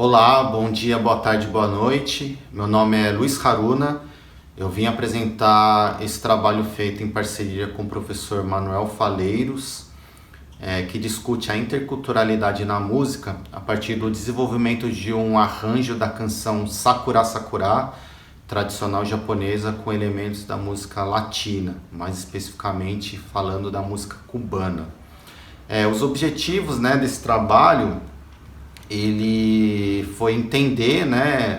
Olá, bom dia, boa tarde, boa noite. Meu nome é Luiz Haruna. Eu vim apresentar esse trabalho feito em parceria com o professor Manuel Faleiros, que discute a interculturalidade na música a partir do desenvolvimento de um arranjo da canção Sakura Sakura, tradicional japonesa, com elementos da música latina, mais especificamente falando da música cubana. Os objetivos, desse trabalho, ele foi entender,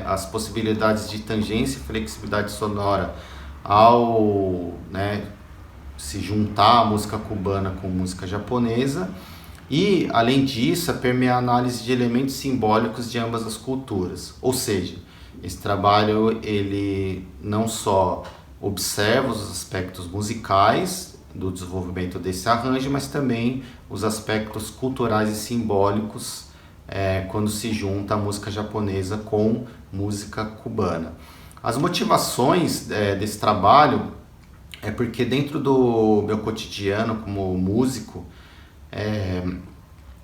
as possibilidades de tangência e flexibilidade sonora ao se juntar a música cubana com música japonesa e, além disso, permear a análise de elementos simbólicos de ambas as culturas. Ou seja, esse trabalho ele não só observa os aspectos musicais do desenvolvimento desse arranjo, mas também os aspectos culturais e simbólicos quando se junta a música japonesa com música cubana. As motivações desse trabalho é porque dentro do meu cotidiano como músico,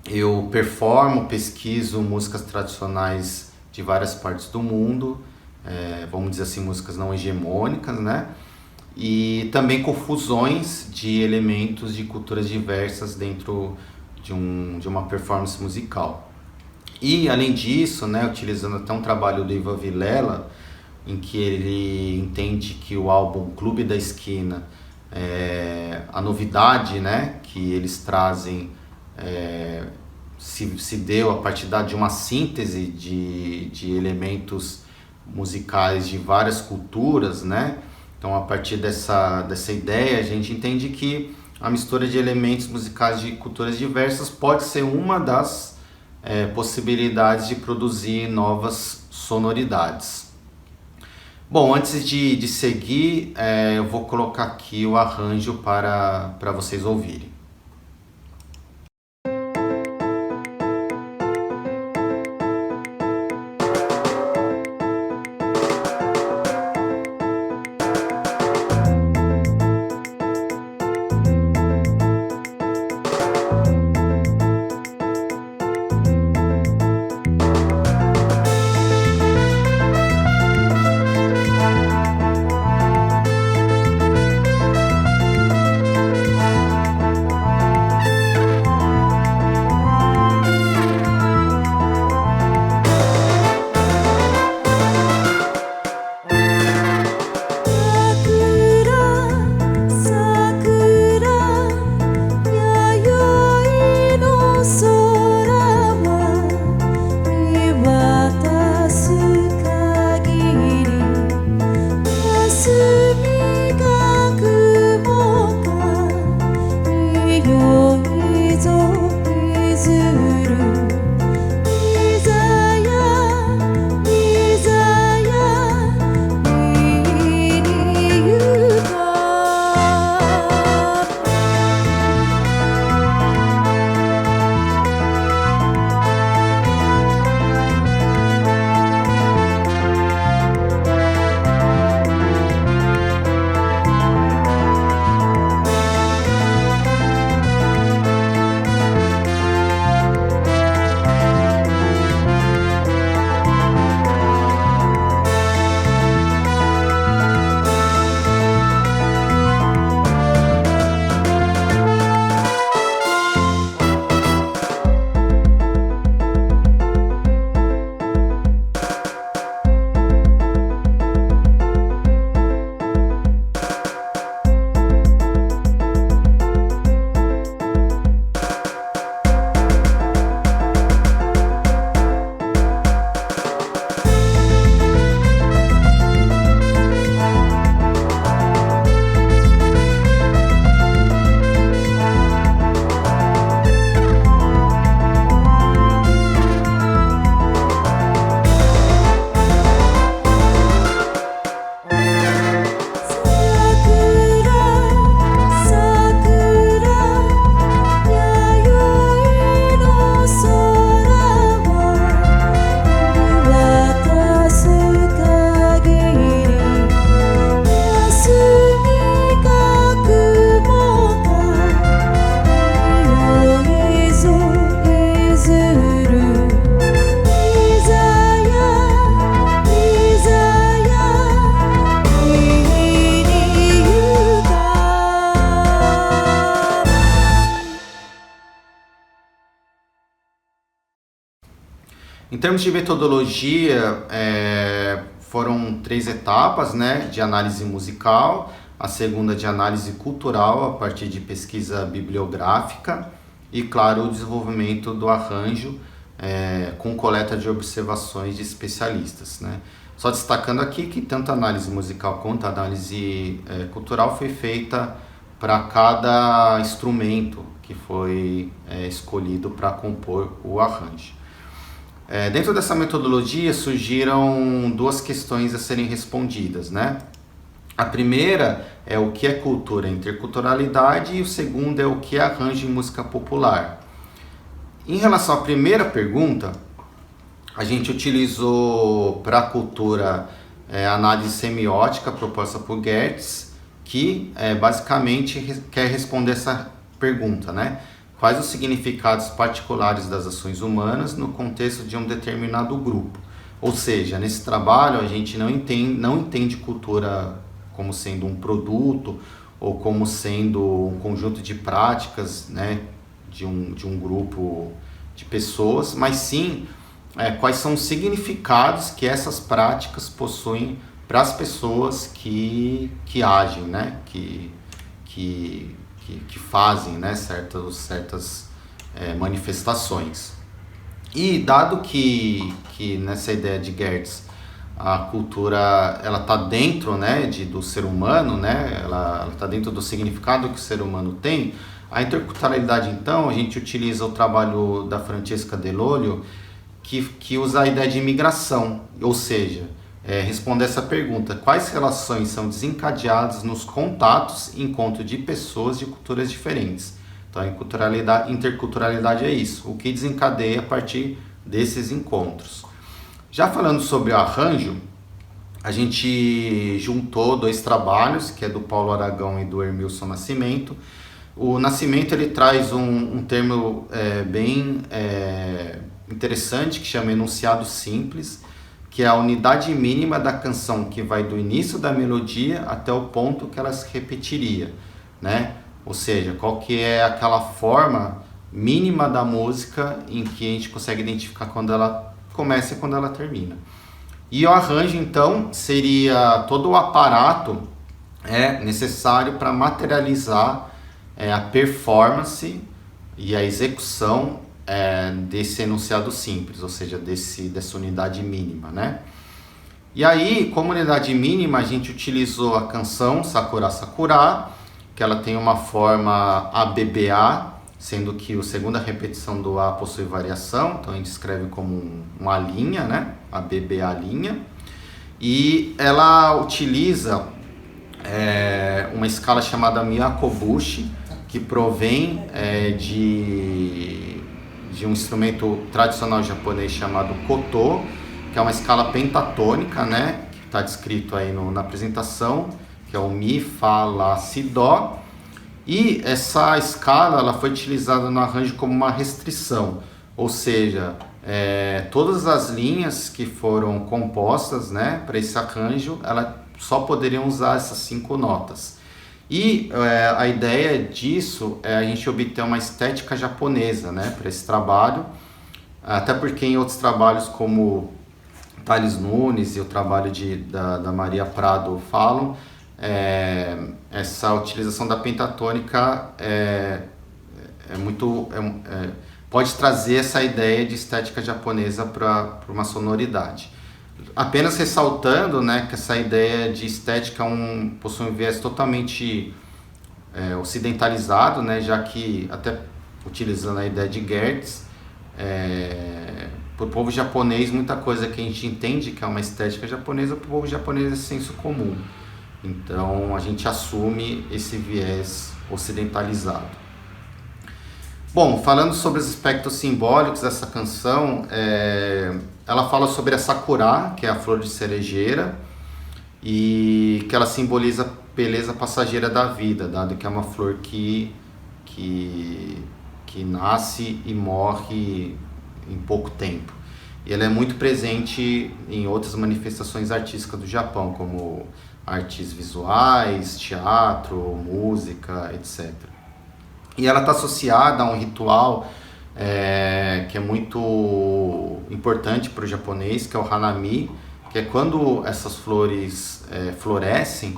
eu performo, pesquiso músicas tradicionais de várias partes do mundo, vamos dizer assim, músicas não hegemônicas, e também com fusões de elementos de culturas diversas dentro de uma performance musical. E, além disso, utilizando até um trabalho do Ivan Vilela, em que ele entende que o álbum Clube da Esquina, a novidade que eles trazem se deu a partir de uma síntese de elementos musicais de várias culturas, Então, a partir dessa ideia, a gente entende que a mistura de elementos musicais de culturas diversas pode ser uma das possibilidades de produzir novas sonoridades. Bom, antes de seguir, eu vou colocar aqui o arranjo para vocês ouvirem. Em termos de metodologia, foram 3 etapas, né, de análise musical, a segunda de análise cultural, a partir de pesquisa bibliográfica, e, claro, o desenvolvimento do arranjo com coleta de observações de especialistas, né. Só destacando aqui que tanto a análise musical quanto a análise cultural foi feita para cada instrumento que foi escolhido para compor o arranjo. Dentro dessa metodologia surgiram 2 questões a serem respondidas, né? A primeira é o que é cultura e interculturalidade, e o segundo é o que é arranjo em música popular. Em relação à primeira pergunta, a gente utilizou para a cultura a análise semiótica proposta por Geertz, que basicamente quer responder essa pergunta, né? Quais os significados particulares das ações humanas no contexto de um determinado grupo? Ou seja, nesse trabalho a gente não entende cultura como sendo um produto ou como sendo um conjunto de práticas, né, de um grupo de pessoas, mas sim quais são os significados que essas práticas possuem para as pessoas que agem, né, que fazem, né, certas manifestações. E dado que nessa ideia de Geertz a cultura ela está dentro, né, do ser humano, né, ela está dentro do significado que o ser humano tem, a interculturalidade, então, a gente utiliza o trabalho da Francesca Dell'Olio, que usa a ideia de imigração, ou seja, responder essa pergunta: quais relações são desencadeadas nos contatos e encontros de pessoas de culturas diferentes? Então, a interculturalidade é isso, o que desencadeia a partir desses encontros. Já falando sobre o arranjo, a gente juntou 2 trabalhos, que é do Paulo Aragão e do Hermilson Nascimento. O Nascimento ele traz um termo bem interessante, que chama enunciado simples, que é a unidade mínima da canção que vai do início da melodia até o ponto que ela se repetiria, né? Ou seja, qual que é aquela forma mínima da música em que a gente consegue identificar quando ela começa e quando ela termina. E o arranjo, então, seria todo o aparato necessário para materializar a performance e a execução desse enunciado simples, ou seja, dessa unidade mínima, né? E aí, como unidade mínima, a gente utilizou a canção Sakura Sakura, que ela tem uma forma ABBA, sendo que a segunda repetição do A possui variação, então a gente escreve como uma linha, né? ABBA linha. E ela utiliza uma escala chamada Miyakobushi, que provém de um instrumento tradicional japonês chamado koto, que é uma escala pentatônica, né, que está descrito aí na apresentação, que é o Mi, Fá, Lá, Si, Dó. E essa escala ela foi utilizada no arranjo como uma restrição, ou seja, todas as linhas que foram compostas, né, para esse arranjo, elas só poderiam usar essas 5 notas. E a ideia disso é a gente obter uma estética japonesa, né, para esse trabalho, até porque em outros trabalhos como Thales Nunes e o trabalho da Maria Prado falam, essa utilização da pentatônica pode trazer essa ideia de estética japonesa para uma sonoridade. Apenas ressaltando, né, que essa ideia de estética possui um viés totalmente ocidentalizado, né, já que, até utilizando a ideia de Geertz, para o povo japonês, muita coisa que a gente entende que é uma estética japonesa, para o povo japonês é senso comum. Então, a gente assume esse viés ocidentalizado. Bom, falando sobre os aspectos simbólicos dessa canção, ela fala sobre a sakura, que é a flor de cerejeira, e que ela simboliza a beleza passageira da vida, dado que é uma flor que nasce e morre em pouco tempo. E ela é muito presente em outras manifestações artísticas do Japão, como artes visuais, teatro, música, etc. E ela está associada a um ritual que é muito importante para o japonês, que é o hanami, que é quando essas flores florescem,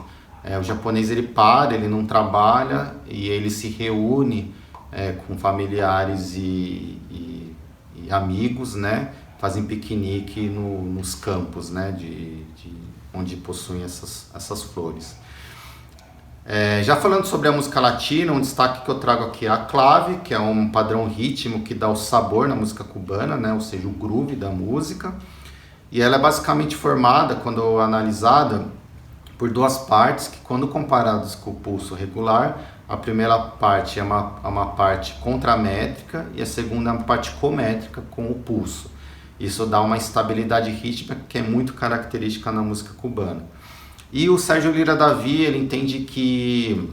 o japonês ele para, ele não trabalha e ele se reúne com familiares e amigos, né? Fazem piquenique nos campos, né? Onde possuem essas flores. Já falando sobre a música latina, um destaque que eu trago aqui é a clave, que é um padrão rítmico que dá o sabor na música cubana, né? Ou seja, o groove da música. E ela é basicamente formada, quando analisada, por duas partes, que quando comparadas com o pulso regular, a primeira parte é uma parte contramétrica e a segunda é uma parte cométrica com o pulso. Isso dá uma estabilidade rítmica que é muito característica na música cubana. E o Sérgio Lira Davi, ele entende que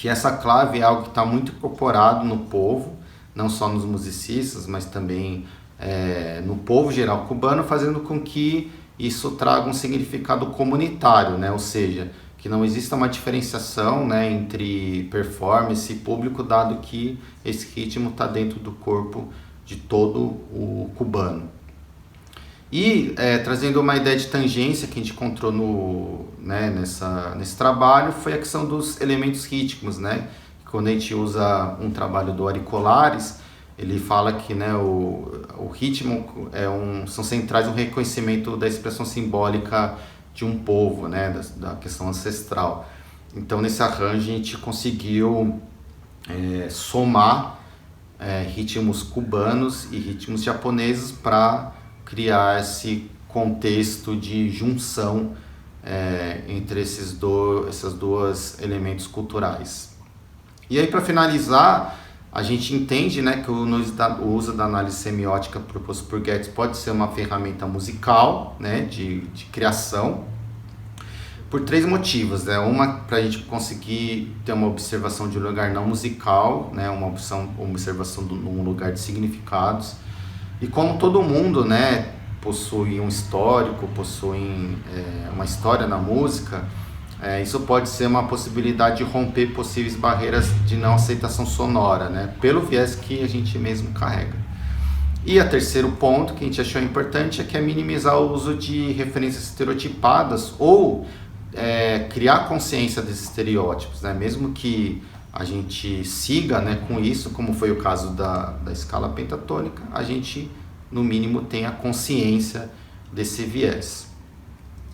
essa clave é algo que está muito incorporado no povo, não só nos musicistas, mas também no povo geral cubano, fazendo com que isso traga um significado comunitário, né? Ou seja, que não exista uma diferenciação, né, entre performance e público, dado que esse ritmo está dentro do corpo de todo o cubano. E trazendo uma ideia de tangência que a gente encontrou nesse trabalho, foi a questão dos elementos rítmicos, né? Quando a gente usa um trabalho do Auriculares, ele fala que, né, o ritmo são centrais no reconhecimento da expressão simbólica de um povo, né, da questão ancestral. Então, nesse arranjo, a gente conseguiu somar ritmos cubanos e ritmos japoneses para criar esse contexto de junção entre esses dois elementos culturais. E aí, para finalizar, a gente entende, né, que o uso da análise semiótica proposto por Guedes pode ser uma ferramenta musical, né, de criação, por três motivos, né? Uma, para a gente conseguir ter uma observação de um lugar não musical, né, uma observação de um lugar de significados. E como todo mundo, né, possui um histórico, possui uma história na música, isso pode ser uma possibilidade de romper possíveis barreiras de não aceitação sonora, né, pelo viés que a gente mesmo carrega. E o terceiro ponto que a gente achou importante é que é minimizar o uso de referências estereotipadas ou criar consciência desses estereótipos, né, mesmo que a gente siga, né, com isso, como foi o caso da escala pentatônica, a gente, no mínimo, tenha consciência desse viés.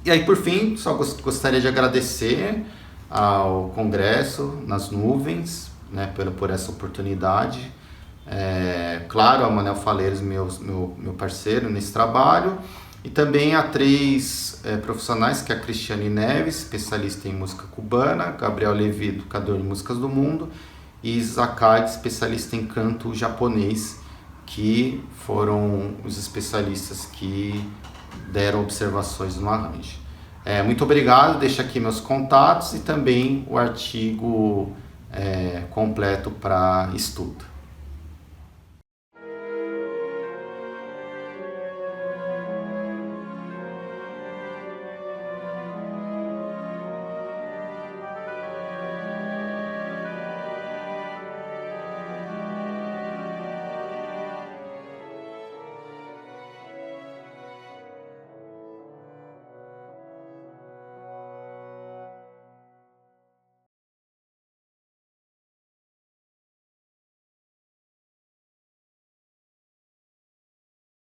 E aí, por fim, só gostaria de agradecer ao Congresso nas Nuvens, né, por essa oportunidade. Claro, ao Manuel Faleiros, meu parceiro nesse trabalho, e também a três profissionais, que é a Cristiane Neves, especialista em música cubana, Gabriel Levi, educador de músicas do mundo, e Zakad, especialista em canto japonês, que foram os especialistas que deram observações no arranjo. Muito obrigado, deixo aqui meus contatos e também o artigo completo para estudo.